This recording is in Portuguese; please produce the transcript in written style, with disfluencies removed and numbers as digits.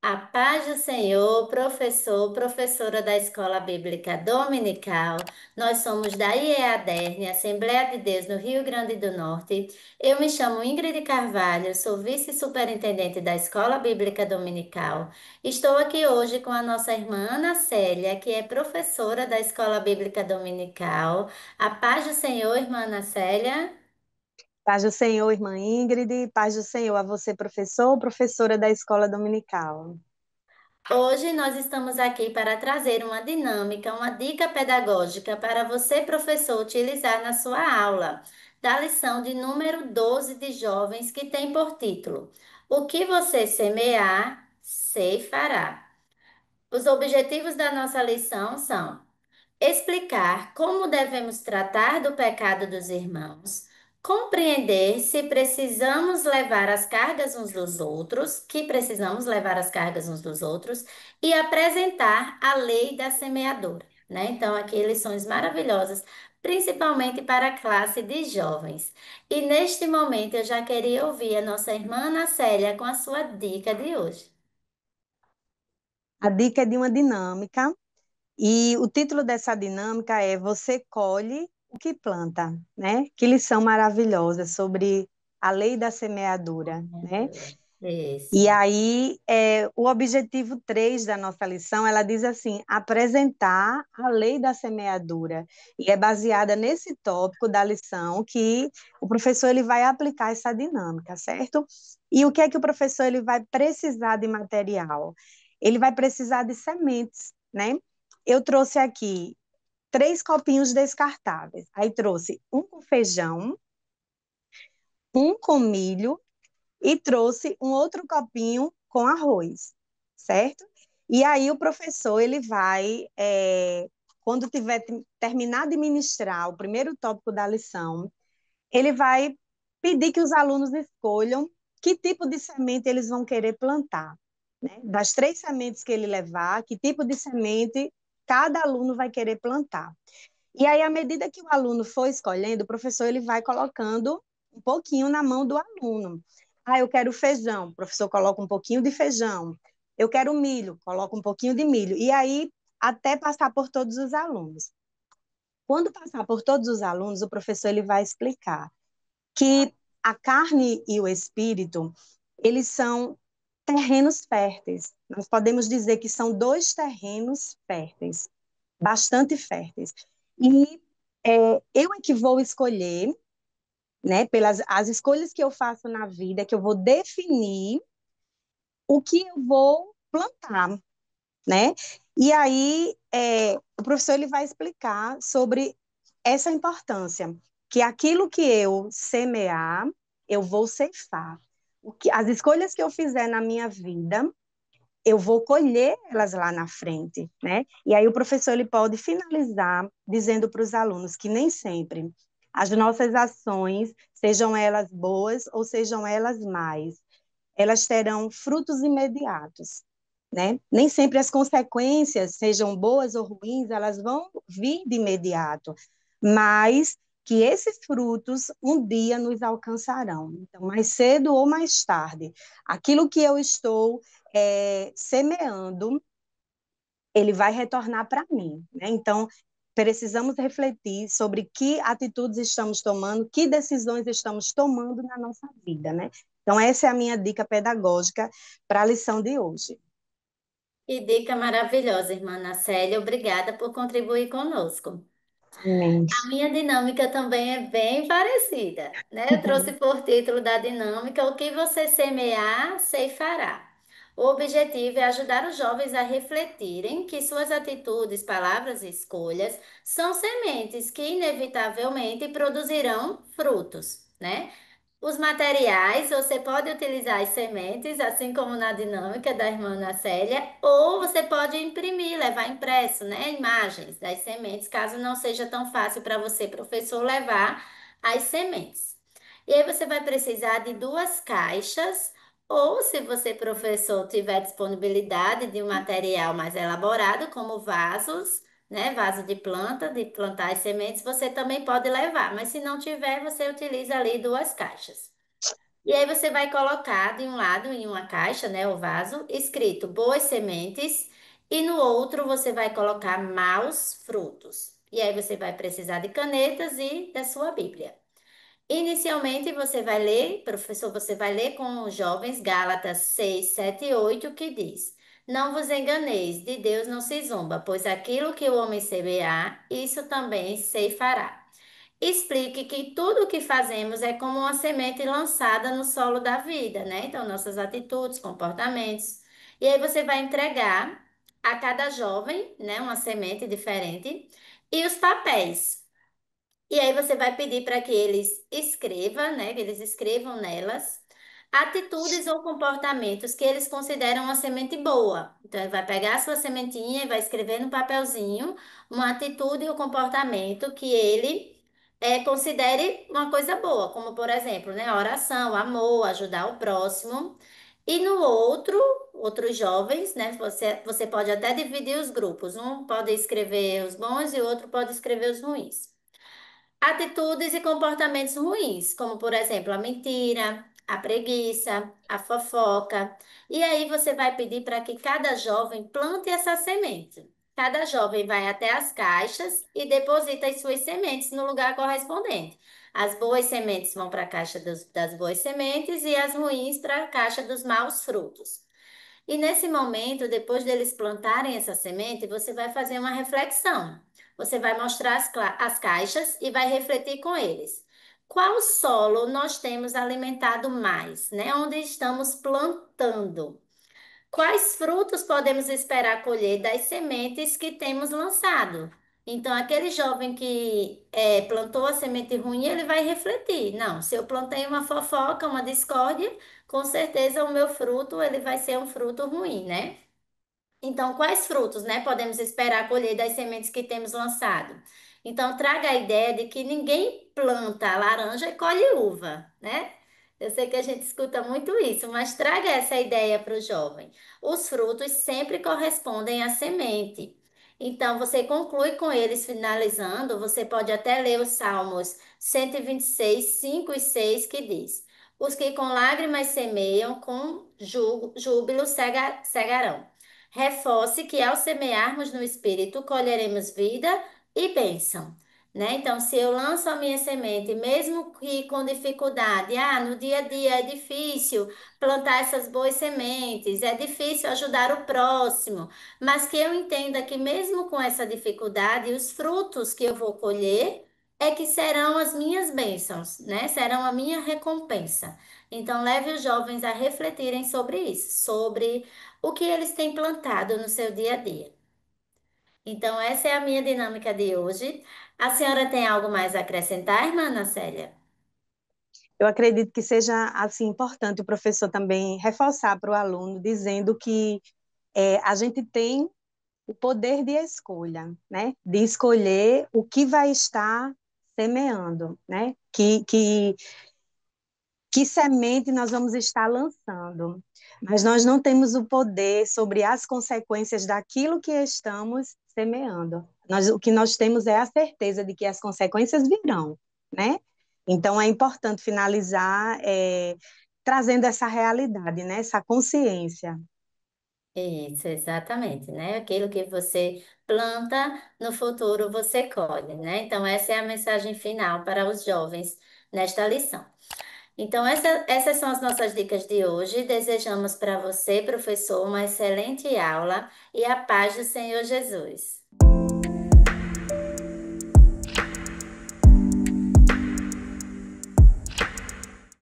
A paz do Senhor, professor, professora da Escola Bíblica Dominical. Nós somos da IEADERN, Assembleia de Deus no Rio Grande do Norte. Eu me chamo Ingrid Carvalho, sou vice-superintendente da Escola Bíblica Dominical. Estou aqui hoje com a nossa irmã Ana Célia, que é professora da Escola Bíblica Dominical. A paz do Senhor, irmã Ana Célia. Paz do Senhor, irmã Ingrid, paz do Senhor a você, professor, professora da Escola Dominical. Hoje nós estamos aqui para trazer uma dinâmica, uma dica pedagógica para você, professor, utilizar na sua aula, da lição de número 12 de jovens, que tem por título: O que você semear, ceifará. Os objetivos da nossa lição são: explicar como devemos tratar do pecado dos irmãos, compreender se precisamos levar as cargas uns dos outros, que precisamos levar as cargas uns dos outros, e apresentar a lei da semeadura, né? Então, aqui lições maravilhosas, principalmente para a classe de jovens. E neste momento eu já queria ouvir a nossa irmã Ana Célia com a sua dica de hoje. A dica é de uma dinâmica e o título dessa dinâmica é Você colhe o que planta, né? Que lição maravilhosa sobre a lei da semeadura, né? E Isso. aí, o objetivo 3 da nossa lição, ela diz assim, apresentar a lei da semeadura. E é baseada nesse tópico da lição que o professor ele vai aplicar essa dinâmica, certo? E o que é que o professor ele vai precisar de material? Ele vai precisar de sementes, né? Eu trouxe aqui 3 copinhos descartáveis. Aí trouxe um com feijão, um com milho e trouxe um outro copinho com arroz, certo? E aí o professor ele vai, quando tiver terminado de ministrar o primeiro tópico da lição, ele vai pedir que os alunos escolham que tipo de semente eles vão querer plantar, né? Das 3 sementes que ele levar, que tipo de semente cada aluno vai querer plantar. E aí, à medida que o aluno for escolhendo, o professor ele vai colocando um pouquinho na mão do aluno. Ah, eu quero feijão, o professor coloca um pouquinho de feijão. Eu quero milho, coloca um pouquinho de milho. E aí, até passar por todos os alunos. Quando passar por todos os alunos, o professor ele vai explicar que a carne e o espírito, eles são terrenos férteis. Nós podemos dizer que são 2 terrenos férteis, bastante férteis. E eu é que vou escolher, né, pelas as escolhas que eu faço na vida, que eu vou definir o que eu vou plantar, né? E aí o professor ele vai explicar sobre essa importância, que aquilo que eu semear, eu vou ceifar. As escolhas que eu fizer na minha vida, eu vou colher elas lá na frente, né? E aí o professor ele pode finalizar dizendo para os alunos que nem sempre as nossas ações, sejam elas boas ou sejam elas más, elas terão frutos imediatos, né? Nem sempre as consequências, sejam boas ou ruins, elas vão vir de imediato, mas que esses frutos um dia nos alcançarão. Então, mais cedo ou mais tarde, aquilo que eu estou semeando, ele vai retornar para mim, né? Então, precisamos refletir sobre que atitudes estamos tomando, que decisões estamos tomando na nossa vida, né? Então, essa é a minha dica pedagógica para a lição de hoje. Que dica maravilhosa, irmã Ana Célia. Obrigada por contribuir conosco. Amém. A minha dinâmica também é bem parecida, né? Eu trouxe por título da dinâmica: O que você semear, ceifará. O objetivo é ajudar os jovens a refletirem que suas atitudes, palavras e escolhas são sementes que inevitavelmente produzirão frutos, né? Os materiais, você pode utilizar as sementes, assim como na dinâmica da irmã Ana Célia, ou você pode imprimir, levar impresso, né, imagens das sementes, caso não seja tão fácil para você, professor, levar as sementes. E aí você vai precisar de 2 caixas, ou se você, professor, tiver disponibilidade de um material mais elaborado, como vasos, né, vaso de planta, de plantar as sementes, você também pode levar, mas se não tiver, você utiliza ali 2 caixas. E aí você vai colocar de um lado em uma caixa, né, o vaso, escrito boas sementes, e no outro você vai colocar maus frutos. E aí você vai precisar de canetas e da sua Bíblia. Inicialmente você vai ler, professor, você vai ler com os jovens Gálatas 6, 7 e 8, que diz: Não vos enganeis, de Deus não se zomba, pois aquilo que o homem semear, isso também ceifará. Explique que tudo o que fazemos é como uma semente lançada no solo da vida, né? Então, nossas atitudes, comportamentos. E aí você vai entregar a cada jovem, né, uma semente diferente e os papéis. E aí você vai pedir para que eles escrevam, né? Que eles escrevam nelas atitudes ou comportamentos que eles consideram uma semente boa. Então, ele vai pegar a sua sementinha e vai escrever no papelzinho uma atitude ou comportamento que ele considere uma coisa boa, como por exemplo, né? Oração, amor, ajudar o próximo. E no outro, outros jovens, né? Você pode até dividir os grupos. Um pode escrever os bons e o outro pode escrever os ruins. Atitudes e comportamentos ruins, como por exemplo a mentira, a preguiça, a fofoca. E aí você vai pedir para que cada jovem plante essa semente. Cada jovem vai até as caixas e deposita as suas sementes no lugar correspondente. As boas sementes vão para a caixa das boas sementes e as ruins para a caixa dos maus frutos. E nesse momento, depois deles plantarem essa semente, você vai fazer uma reflexão. Você vai mostrar as caixas e vai refletir com eles. Qual solo nós temos alimentado mais, né? Onde estamos plantando? Quais frutos podemos esperar colher das sementes que temos lançado? Então, aquele jovem que plantou a semente ruim, ele vai refletir. Não, se eu plantei uma fofoca, uma discórdia, com certeza o meu fruto ele vai ser um fruto ruim, né? Então, quais frutos, né, podemos esperar colher das sementes que temos lançado? Então, traga a ideia de que ninguém planta laranja e colhe uva, né? Eu sei que a gente escuta muito isso, mas traga essa ideia para o jovem. Os frutos sempre correspondem à semente. Então, você conclui com eles finalizando, você pode até ler os Salmos 126, 5 e 6, que diz: Os que com lágrimas semeiam, com júbilo cegarão. Reforce que ao semearmos no Espírito, colheremos vida e bênção. Né? Então, se eu lanço a minha semente, mesmo que com dificuldade, no dia a dia é difícil plantar essas boas sementes, é difícil ajudar o próximo, mas que eu entenda que mesmo com essa dificuldade, os frutos que eu vou colher é que serão as minhas bênçãos, né? Serão a minha recompensa. Então, leve os jovens a refletirem sobre isso, sobre o que eles têm plantado no seu dia a dia. Então, essa é a minha dinâmica de hoje. A senhora tem algo mais a acrescentar, irmã Ana Célia? Eu acredito que seja assim importante o professor também reforçar para o aluno, dizendo que a gente tem o poder de escolha, né? De escolher o que vai estar semeando, né? Que semente nós vamos estar lançando. Mas nós não temos o poder sobre as consequências daquilo que estamos semeando. O que nós temos é a certeza de que as consequências virão, né? Então é importante finalizar trazendo essa realidade, né? Essa consciência. Isso, exatamente, né? Aquilo que você planta, no futuro você colhe, né? Então, essa é a mensagem final para os jovens nesta lição. Então, essas são as nossas dicas de hoje. Desejamos para você, professor, uma excelente aula e a paz do Senhor Jesus.